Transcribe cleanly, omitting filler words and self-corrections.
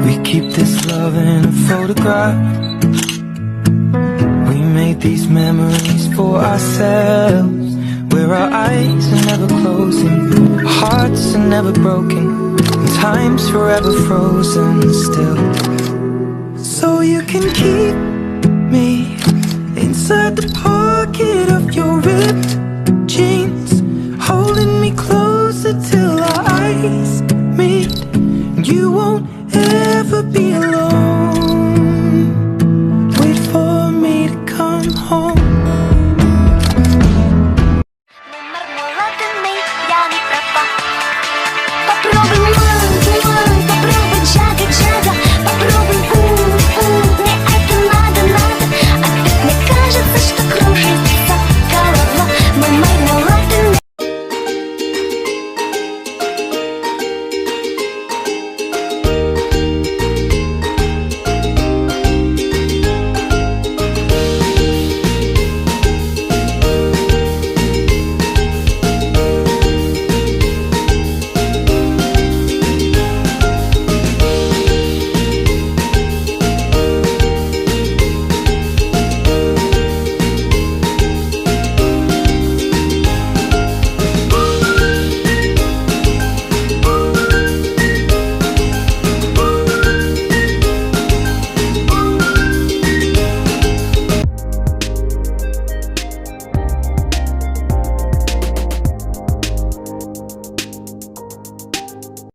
We keep this love in a photograph. We made these memories for ourselves, where our eyes are never closing, hearts are never broken, and time's forever frozen still. So you can keep me inside the pocket of your ripped jeans, holding me closer till our eyes meet. You won't ever be alone.